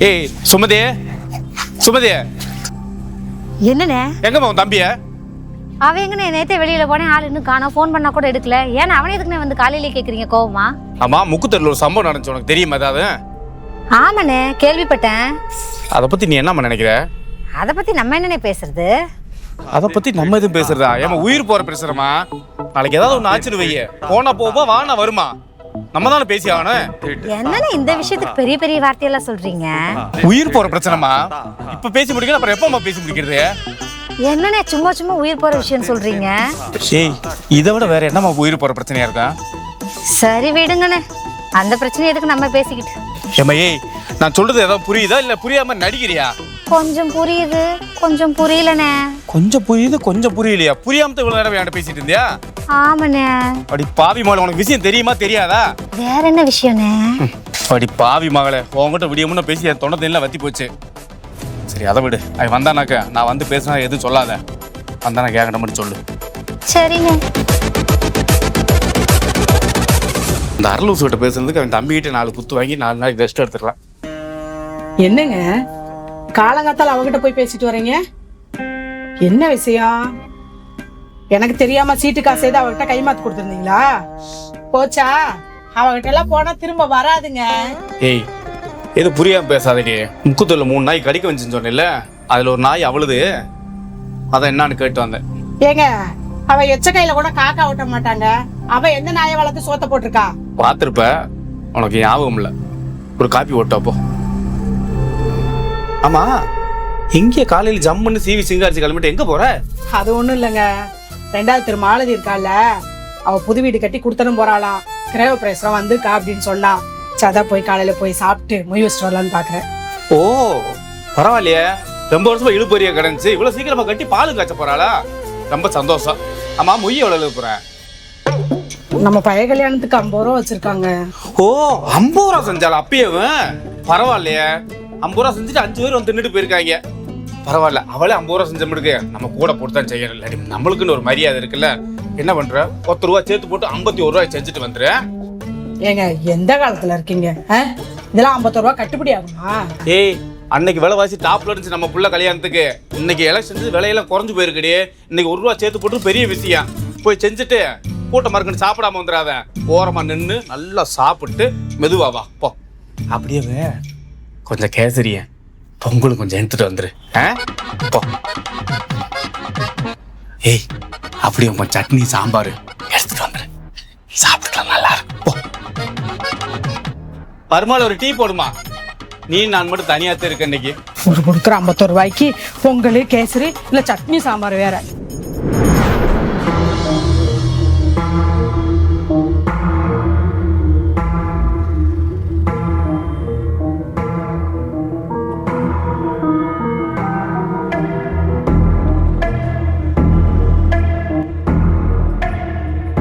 ஏய் சுமதி, சுமதி என்னண்ணே? எங்கம்மா உன் தம்பிய? அவன் எங்கண்ணே? நேத்தே வெளியில போனேன், ஆள் இன்னும் காணோம். ஃபோன் பண்ணா கூட எடுக்கல. ஏன்னா அவனே எதுக்குண்ணே வந்து காலையிலே கேட்குறீங்க கோவமா? ஆமா, முக்குத்தூர்ல ஒரு சம்பவம் நடந்துச்சு, உனக்கு தெரியுமா ஏதாவது? ஆமாண்ணே, கேள்விப்பட்டேன். அதை பத்தி நீ என்னம்மா நினைக்கிற? அதை பத்தி நம்ம என்னண்ணே பேசுறது? அதை பத்தி நம்ம எதுவும் பேசுறதா? ஏமா உயிர் போற பேசுறமா? நாளைக்கு ஏதாவது ஒன்று ஆச்சுன்னு வைய, போனா போவா வானா வருமா, நம்ம தானே பேசி ஆகணும். என்னண்ணே இந்த விஷயத்துக்கு பெரிய பெரிய வார்த்தையெல்லாம் சொல்றீங்க? உயிர் போற பிரச்சனைமா, இப்ப பேசி முடிக்கல, அப்புறம் எப்பமா பேசி முடிக்கிறது? என்னண்ணே சும்மா சும்மா உயிர் போற விஷயம் சொல்றீங்க? ஏய், இதை விட வேற என்னமா உயிர் போற பிரச்சனையா இருக்கா? சரி விடுங்கண்ணே, அந்த பிரச்சனை எதுக்கு நம்ம பேசிக்கிட்டு. ஏமா ஏய், நான் சொல்றது ஏதாவது புரியுதா இல்ல புரியாம நடிக்கிறியா? கொஞ்சம் புரியுது, கொஞ்சம் புரியலண்ணே. கொஞ்சம் புரியுது, கொஞ்சம் புரியலையா? புரியாம இவ்வளவு நேரம் என்கிட்ட பேசிட்டு இருந்தியா? ஆமாண்ணே. அடி பாவி மகளே, உனக்கு விஷயம் தெரியுமா தெரியாதா? வேற என்ன விஷயம்ண்ணே? அடி பாவி மகளே, உங்ககிட்ட விடியமுன்னு பேசி என் தொண்டை எல்லாம் வத்தி போச்சு. சரி அதை விடு, அவன் வந்தானாக்க நான் வந்து பேசினா எதுவும் சொல்லாத, வந்தானா கேட்கற மட்டும் சொல்லு. சரிண்ணே. இந்த அரலூசு கிட்ட பேசுறதுக்கு அவன் தம்பிக்கிட்ட 4 குத்து வாங்கி 4 நாளைக்கு ரெஸ்ட் எடுத்துக்கலாம். என்னங்க காலங்காத்தால அவகிட்ட போய் பேசிட்டு வரீங்க? என்ன விஷயம்? எனக்கு தெரியாம சீட்டு காசு ஏதோ அவகிட்ட கைமாத்து கொடுத்துருந்தீங்களா? போச்சா? அவகிட்ட எல்லாம் போனா திரும்ப வராதுங்க. ஏய், எது புரியாம பேசாதடி. முக்குத்தூர்ல 3 நாய் கடிக்க வந்துச்சுன்னு சொன்னேன்ல, அதுல ஒரு நாய் அவளுது, அதான் என்னன்னு கேட்டு வந்தேன். ஏங்க, அவ எச்ச கையில கூட காக்கா ஓட்ட மாட்டாங்க. அவ எந்த நாயை வளர்த்து சோத்த போட்டிருக்கா? பார்த்திருப்ப, உனக்கு ஞாபகம் இல்ல. ஒரு காப்பி ஓட்டப்போ. ஆமா, எங்கே காலையில் ஜம்முன்னு சிவி சிங்காரிச்சு கிளம்பிட்டு எங்க போற? அது ஒண்ணும் இல்லைங்க, 2வது திரு மாலதி இருக்கால, அவ புது வீடு கட்டி கொடுத்தனும் போறாளாம். கிரேவ பிரேசரம் வந்திருக்கா அப்படின்னு சொன்னா, சதா போய் காலையில போய் சாப்பிட்டு மொய் வச்சுட்டு வரலான்னு பாக்குறேன். ஓ பரவாயில்லையே, ரொம்ப வருஷமா இழுப்பறியா கிடந்துச்சு, இவ்வளவு சீக்கிரமா கட்டி பால் காய்ச்ச போறாளா? ரொம்ப சந்தோஷம். ஆமா, மொய் எவ்வளவு எழுத போற? நம்ம பழைய கல்யாணத்துக்கு 50 ரூபா வச்சிருக்காங்க. ஓ 50 ரூபா செஞ்சாலும் அப்பயும் பரவாயில்லையே. 50 ரூபா செஞ்சுட்டு 5 பேர் வந்து தின்னுட்டு போயிருக்காங்க. பரவாயில்ல, அவளே 50 ரூபா செஞ்ச முடியுது, நம்ம கூட போட்டு தான் செய்யணும். இல்லாட்டி நம்மளுக்குன்னு ஒரு மரியாதை இருக்குல்ல. என்ன பண்ற, 10 ரூபா சேர்த்து போட்டு 51 ரூபாய் செஞ்சுட்டு வந்துரு. ஏங்க எந்த காலத்துல இருக்கீங்க? இதெல்லாம் 51 ரூபா கட்டுப்படி ஆகுமா? ஏய், அன்னைக்கு விலைவாசி டாப்ல இருந்துச்சு நம்ம புள்ள கல்யாணத்துக்கு. இன்னைக்கு எலெக்ஷன் விலையெல்லாம் குறைஞ்சு போயிருக்குடி. இன்னைக்கு 1 ரூபா சேர்த்து போட்டு பெரிய விஷயம். போய் செஞ்சுட்டு கூட்டம் மறுக்கணும், சாப்பிடாம வந்துடாத. ஓரமா நின்று நல்லா சாப்பிட்டு மெதுவா வா போ. அப்படியே கொஞ்சம் கேசரிய பொங்கலும் கொஞ்சம் எடுத்துட்டு வந்துரு. போ. ஏய், அப்படியே கொஞ்சம் சட்னி சாம்பார் எடுத்துட்டு வந்துரு, சாப்பிட்டுக்கலாம், நல்லா இருக்கும். போ. பருமாள் ஒரு டீ போடுமா. நீ நான் மட்டும் தனியாத்தான் இருக்க இன்னைக்கு. ஒரு கொடுக்குற 51 ரூபாய்க்கு பொங்கல் கேசரி இல்ல சட்னி சாம்பார் வேற.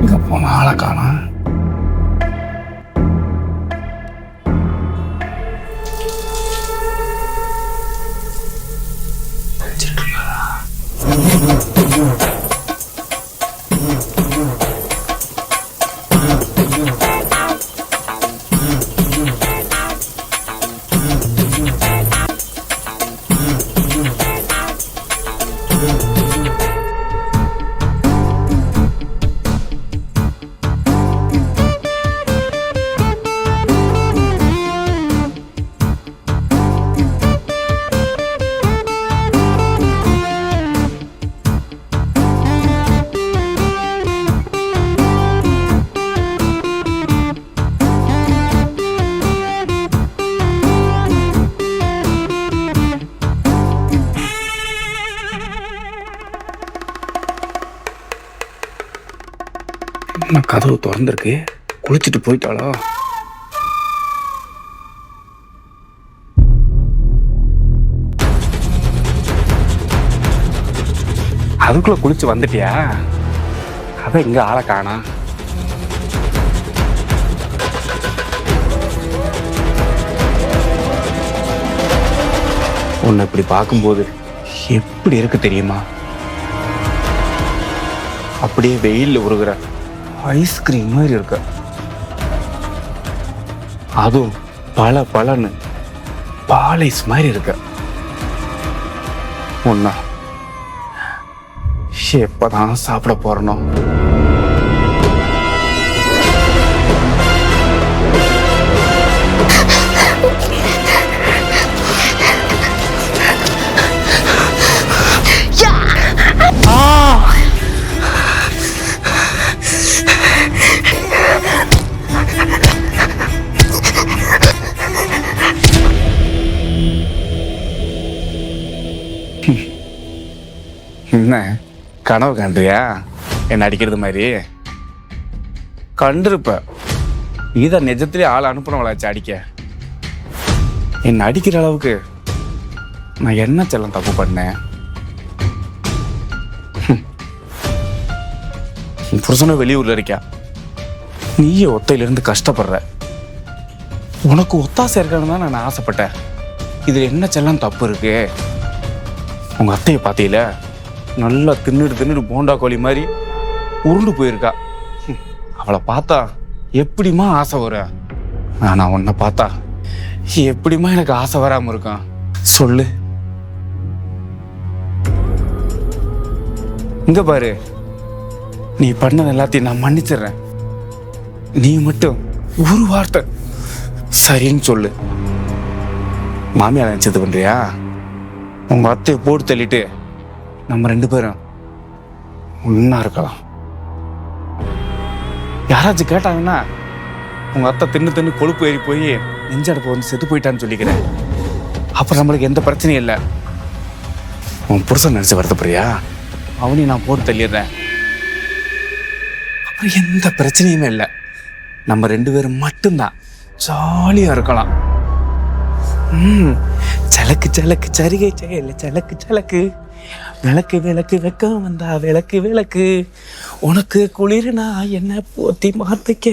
இங்க போன ஆளை காணோம். கதவு திறந்திருக்கு, குளிச்சுட்டு போயிட்டாளோ? அதுக்குள்ள குளிச்சு வந்துட்டியா? அதான் இங்க ஆளை காணா. உன்னை இப்படி பார்க்கும்போது எப்படி இருக்கு தெரியுமா? அப்படியே வெயில்ல உருகுற ஐஸ்கிரீம் மாதிரி இருக்க. அதுவும் பல பலன்னு பாலைஸ் மாதிரி இருக்க. ஒன்னா எப்பதான் சாப்பிட போறனோ? என்ன கனவு காண்றியா? என்ன அடிக்கிறது மாதிரி கண்டிருப்ப. நீதான் நிஜத்திலே ஆள் அனுப்புனவளாச்சு அடிக்க. என்ன அடிக்கிற அளவுக்கு நான் என்ன செல்லம் தப்பு பண்ணேன்? புருஷனும் வெளியூர்ல இருக்கியா, நீயே ஒத்தையிலிருந்து கஷ்டப்படுற. உனக்கு ஒத்தாசை இருக்கணும்னு தான் நான் ஆசைப்பட்டேன். இதுல என்ன செல்லம் தப்பு இருக்கு? உங்க அத்தையை பார்த்தீங்கள, நல்லா தின்னுடு போண்டா கோழி மாதிரி உருண்டு போயிருக்கா. அவளை பார்த்தா எப்படிமா ஆசை வரும்? ஆனா உன்னை பார்த்தா எப்படிமா எனக்கு ஆசை வராம இருக்கான் சொல்லு. இங்க பாரு, நீ பண்ணது எல்லாத்தையும் நான் மன்னிச்சிடுறேன். நீ மட்டும் ஒரு வார்த்தை சரின்னு சொல்லு. மாமியார் நினைச்சது பண்றியா? உங்க அத்தையை போட்டு தள்ளிட்டு நம்ம 2 பேரும் ஒன்னா இருக்கலாம். யாராச்சும் கேட்டாங்கன்னா உங்க அத்தை தின்னு கொழுப்பு ஏறி போய் நெஞ்சடப்பு வந்து செத்து போயிட்டான்னு சொல்லிக்கிறேன். அப்புறம் நம்மளுக்கு எந்த பிரச்சனையும் இல்லை. உன் புருஷன் நினைச்சு வருத்தப்படுறியா? அவனையும் நான் போட்டு தள்ளிடுறேன். அப்புறம் எந்த பிரச்சனையுமே இல்லை. நம்ம 2 பேரும் மட்டும்தான் ஜாலியா இருக்கலாம். சலக்கு சலக்கு சரிகை செயல சலக்கு சலக்கு விளக்கு விளக்கு வெக்கம் வந்தா விளக்கு விளக்கு உனக்கு குளிர்னா என்ன போத்தி மாத்திக்க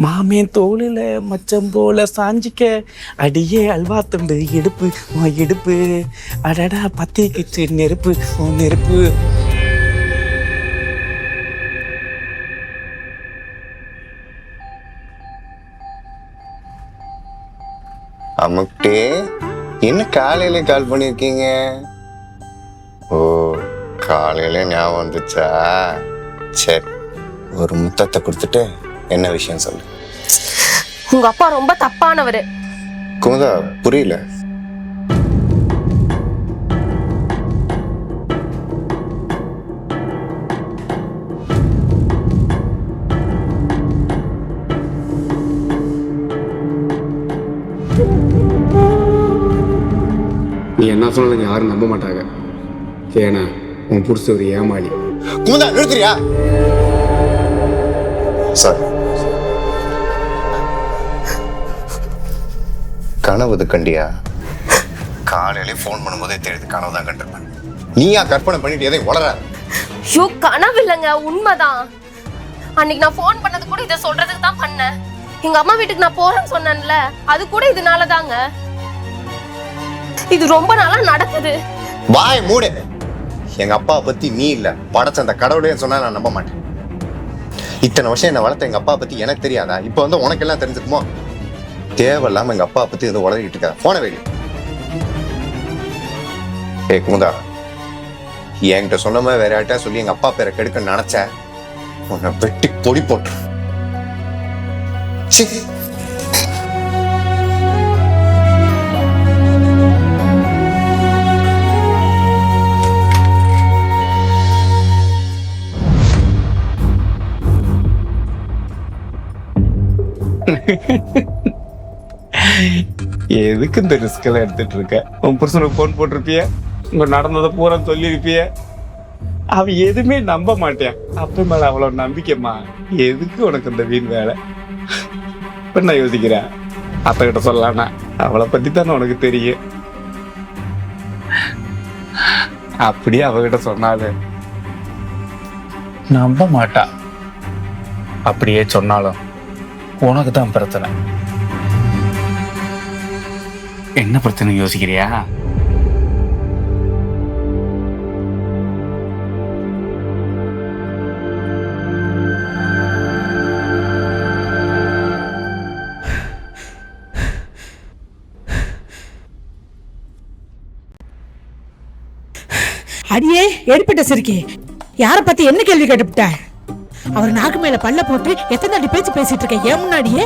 மாமேன் தோளில மச்சம் போல சாஞ்சிக்க அடியே அல்வா துண்டு இடுப்பு இடுப்பு அடடா பத்திக்கிச்சு நெருப்பு நெருப்பு. அமுக்டே, என்ன காலையில கால் பண்ணிருக்கீங்க? ஓ, காலையில ஞாபகம் வந்துச்சா? சரி, ஒரு முத்தத்தை கொடுத்துட்டு என்ன விஷயம் சொல்லு. உங்க அப்பா ரொம்ப தப்பானவரு. குமுதா, புரியல. நீ என்ன சொன்னாலும் யாரும் நம்ப மாட்டாங்க. ஏன்னா உன் புருஷ ஒரு ஏமாளி. குமுதா, நிறுத்துறியா? சாரி. கனவு கண்டியா? காலையில போன் பண்ணும்போதே தெரியுது கனவு தான் கண்டிருப்பேன். நீயா கற்பனை பண்ணிட்டு எதையும் உளற? ஐயோ, கனவு இல்லைங்க, உண்மைதான். அன்னைக்கு நான் போன் பண்ணது கூட இதை சொல்றதுக்கு தான் பண்ணேன். எங்க அம்மா வீட்டுக்கு நான் போறேன்னு சொன்னேன்ல, அது கூட இதனாலதாங்க. இது ரொம்ப நாளா நடக்குது. வாய் மூடு. எங்க அப்பாவை பத்தி நீ இல்ல படைச்ச அந்த கடவுளே சொன்னா நான் நம்ப மாட்டேன். இத்தனை வருஷம் என்ன வளர்த்த எங்க அப்பா பத்தி எனக்கு தெரியாதா? இப்ப வந்து உனக்கு எல்லாம் தெரிஞ்சுக்குமோ? தேவையில்லாம எங்க அப்பா பத்தி எதுவும் உளறிட்டு இருக்க. போன வேலி. ஏ குமுதா, என்கிட்ட சொன்ன மாதிரி வேற யார்ட்டா சொல்லி எங்க அப்பா பேரை கெடுக்க நினைச்ச உன்னை வெட்டி பொடி போட்டு. எதுக்கு இந்த ரிஸ்க் எல்லாம் எடுத்துட்டு இருக்க? உன் புருஷனுக்கு போன் போட்டிருப்பிய, உங்க நடந்ததை பூரா சொல்லியிருப்பிய. அவ எதுவுமே நம்ப மாட்டேன். அப்ப மேல அவ்வளவு நம்பிக்கைமா? எதுக்கு உனக்கு இந்த வீண் வேலை? இப்ப நான் யோசிக்கிறேன், அத்தை கிட்ட சொல்லலாம்னா அவளை பத்தி தானே உனக்கு தெரியும். அப்படியே அவகிட்ட சொன்னாலும் நம்ப மாட்டா. அப்படியே சொன்னாலும் உனக்கு தான் பிரச்சனை. என்ன பிரச்சனை யோசிக்கிறியா? அடியே எடுப்பிட்ட சிரிக்கி, யாரை பத்தி என்ன கேள்வி கேட்டுவிட்ட? அவர் நாக்கு மேல பல்ல போட்டு எத்தனை அடி பேச்சு பேசிட்டு இருக்க ஏன் முன்னாடியே?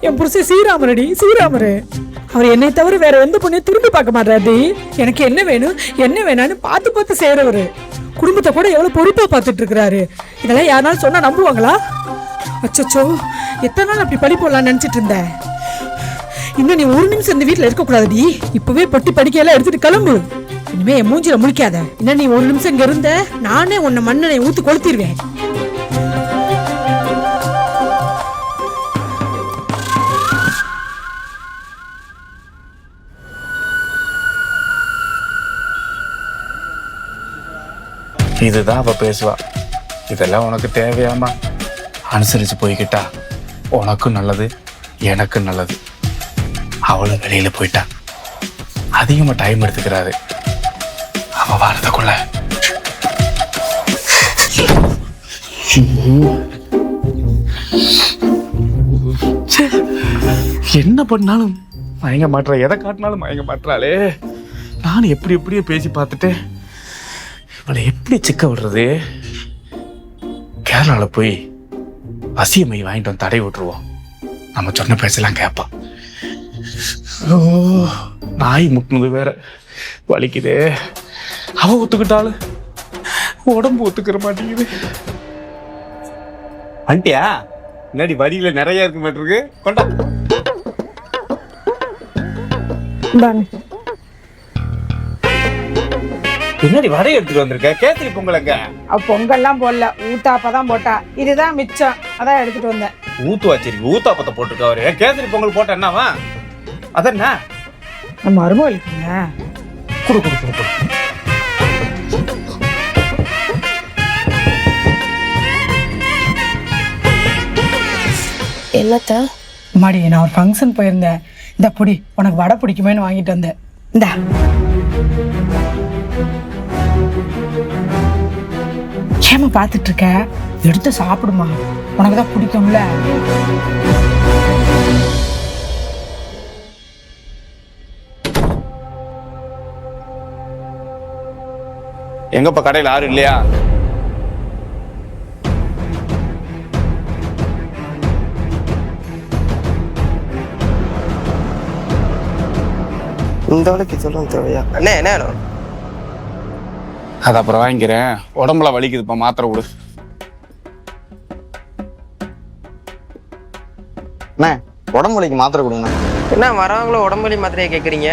என் புருஷன் ஸ்ரீராமரடி, ஸ்ரீராமரு. அவர் என்னை தவிர வேற எந்த பொண்ணையும் திரும்பி பார்க்க மாட்டாரு. எனக்கு என்ன வேணும் என்ன வேணான்னு பார்த்து பார்த்து செய்யறவரு. குடும்பத்தை கூட எவ்வளவு பொறுப்பா பார்த்துட்டு இருக்கிறாரு. இதெல்லாம் யாருனாலும் சொன்னா நம்புவாங்களா? அச்சோ, எத்தனை நாள் அப்படி பழி போடலாம்னு நினைச்சிட்டு இருந்தேன். இன்னும் நீ ஒரு நிமிஷம் இந்த வீட்டுல இருக்க கூடாதுடி. இப்பவே பொட்டி படிக்கையெல்லாம் எடுத்துட்டு கிளம்பு. இனிமே என் மூஞ்சில முழிக்காத. இன்னும் நீ ஒரு நிமிஷம் இங்க இருந்த நானே உன்னை மண்ணனை ஊத்து கொளுத்திடுவேன். இதுதான் அவ பேசுவா. இதெல்லாம் உனக்கு தேவையாமா? அனுசரிச்சு போய்கிட்டா உனக்கும் நல்லது, எனக்கும் நல்லது. அவளும் வெளியில போயிட்டா, அதிகமா டைம் எடுத்துக்கிறாரு. அவ வாரத்துக்குள்ள என்ன பண்ணாலும் மயங்க மாட்டா, எதை காட்டினாலும் மயங்க மாட்டாளே. நானும் எப்படியோ பேசி பார்த்துட்டு இவளை எப்படி சிக்க விடுறது? கேரளால போய் வசியமை வாங்கிட்டு வந்து தடை விட்டுருவோம். நம்ம சொன்ன பேசலாம் கேட்பான். ஓ, நாய் முட்டினது வேற வலிக்குதே. அவ ஒத்துக்கிட்டாலும் உடம்பு ஒத்துக்கிற மாட்டேங்குது. ஆண்டியா, முன்னாடி வரியில நிறைய இருக்க மாட்டிருக்கு. கொண்டா பின்னாடி வடை எடுத்துட்டு வந்திருக்க. கேத்திரி பொங்கலங்க? பொங்கல்லாம் போடல, ஊத்தாப்பதான் போட்டா. இதுதான் மிச்சம், அதான் எடுத்துட்டு வந்தேன். ஊத்துவா, சரி ஊத்தாப்பத்தை போட்டுருக்க. அவரு கேத்திரி பொங்கல் போட்ட என்னவா? அதென்ன நம்ம அருமொழிக்குங்க. குடு குடு குடு குடு. என்னத்த மாடி, நான் ஒரு ஃபங்க்ஷன் போயிருந்தேன். இந்த பொடி உனக்கு வடை பிடிக்குமேன்னு வாங்கிட்டு வந்தேன். இந்த ஏமா பார்த்துட்டு இருக்க? எடுத்து சாப்பிடுமா, உனக்கு தான் பிடிக்கும்ல. எங்கப்பா கடையில் யாரும் இல்லையா? இந்த வேலைக்கு சொல்ல தேவையா? அண்ணே என்ன வேணும்? அது அப்புறம் வாங்கிக்கிறேன். உடம்புல வலிக்குதுப்பா, மாத்திரை கொடு. அண்ணே உடம்பு வலிக்கு மாத்திரை கொடுங்கண்ணா. என்ன வரவங்களோ உடம்பு வலி மாத்திரையை கேட்குறீங்க?